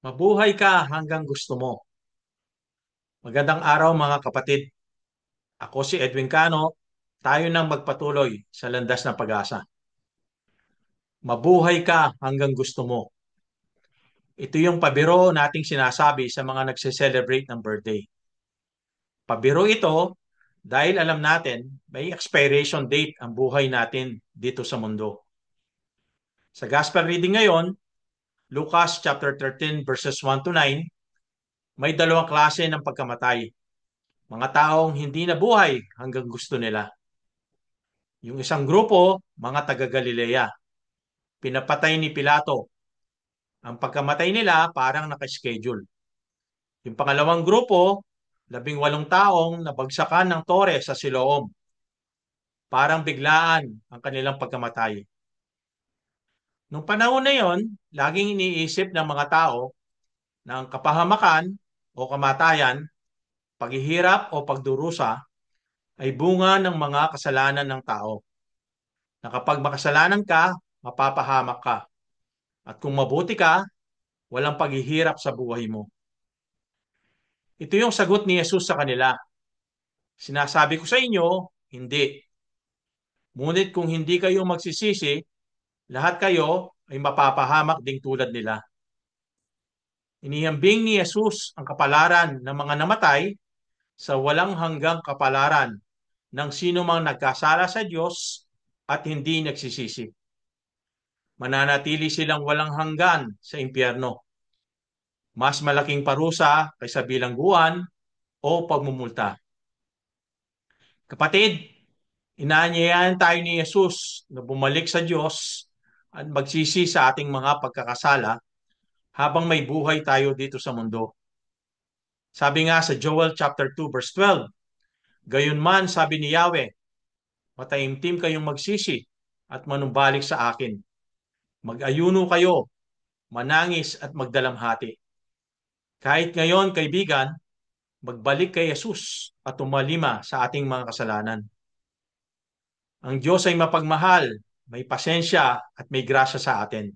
Mabuhay ka hanggang gusto mo. Magandang araw mga kapatid. Ako si Edwin Cano. Tayo nang magpatuloy sa landas ng pag-asa. Mabuhay ka hanggang gusto mo. Ito yung pabiro nating sinasabi sa mga nagse-celebrate ng birthday. Pabiro ito dahil alam natin may expiration date ang buhay natin dito sa mundo. Sa gospel reading ngayon, Lucas chapter 13 verses 1 to 9, may dalawang klase ng pagkamatay. Mga taong hindi nabuhay hanggang gusto nila. Yung isang grupo, mga taga-Galilea. Pinapatay ni Pilato. Ang pagkamatay nila parang nakaschedule. Yung pangalawang grupo, 18 taong nabagsakan ng tore sa Siloam. Parang biglaan ang kanilang pagkamatay. Nung panahon na yon, laging iniisip ng mga tao na ang kapahamakan o kamatayan, paghihirap o pagdurusa ay bunga ng mga kasalanan ng tao. Na kapag makasalanan ka, mapapahamak ka. At kung mabuti ka, walang paghihirap sa buhay mo. Ito yung sagot ni Jesus sa kanila. Sinasabi ko sa inyo, hindi. Ngunit kung hindi kayo magsisisi, lahat kayo ay mapapahamak ding tulad nila. Inihambing ni Jesus ang kapalaran ng mga namatay sa walang hanggang kapalaran ng sino mang nagkasala sa Diyos at hindi nagsisisi. Mananatili silang walang hanggan sa impyerno. Mas malaking parusa kaysa bilangguan o pagmumulta. Kapatid, inaanyayahan tayo ni Jesus na bumalik sa Diyos at magsisi sa ating mga pagkakasala habang may buhay tayo dito sa mundo. Sabi nga sa Joel chapter 2 verse 12, Gayunman sabi ni Yahweh, mataimtim kayong magsisi at manumbalik sa akin. Mag-ayuno kayo, manangis at magdalamhati. Kahit ngayon, kaibigan, magbalik kay Jesus at tumalima sa ating mga kasalanan. Ang Diyos ay mapagmahal, may pasensya at may grasya sa atin.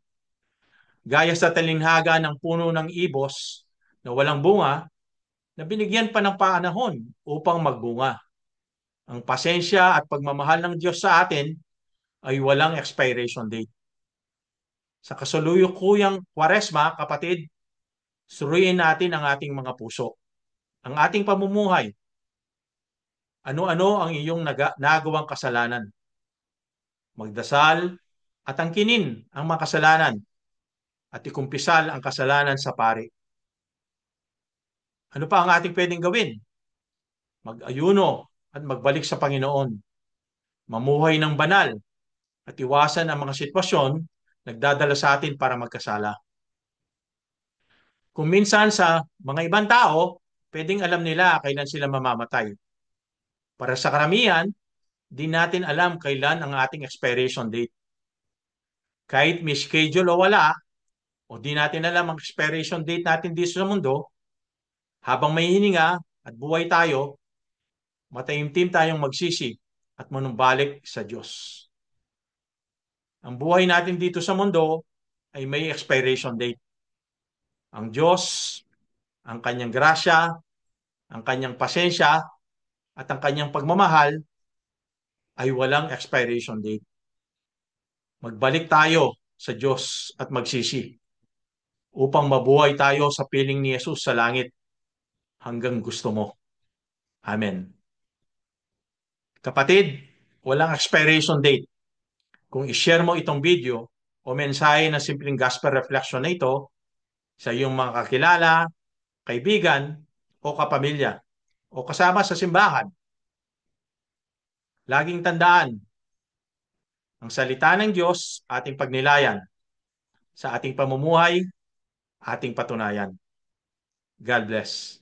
Gaya sa talinhaga ng puno ng ibos na walang bunga, na binigyan pa ng panahon upang magbunga. Ang pasensya at pagmamahal ng Diyos sa atin ay walang expiration date. Sa kasalukuyang Kwaresma, kapatid, suriin natin ang ating mga puso, ang ating pamumuhay. Ano-ano ang iyong nagawang kasalanan? Magdasal at angkinin ang makasalanan at ikumpisal ang kasalanan sa pari. Ano pa ang ating pwedeng gawin? Mag-ayuno at magbalik sa Panginoon. Mamuhay ng banal at iwasan ang mga sitwasyon nagdadala sa atin para magkasala. Kung minsan sa mga ibang tao, pwedeng alam nila kailan sila mamamatay. Para sa karamihan, di natin alam kailan ang ating expiration date. Kahit may schedule o wala, o di natin alam ang expiration date natin dito sa mundo, habang may hininga at buhay tayo, mataimtim tayong magsisi at manumbalik sa Diyos. Ang buhay natin dito sa mundo ay may expiration date. Ang Diyos, ang kanyang grasya, ang kanyang pasensya, at ang kanyang pagmamahal ay walang expiration date. Magbalik tayo sa Diyos at magsisi upang mabuhay tayo sa piling ni Jesus sa langit hanggang gusto mo. Amen. Kapatid, walang expiration date. Kung i-share mo itong video o mensahe ng simpleng gospel reflection na ito sa iyong mga kakilala, kaibigan, o kapamilya, o kasama sa simbahan, laging tandaan, ang salita ng Diyos ating pagnilayan sa ating pamumuhay, ating patunayan. God bless.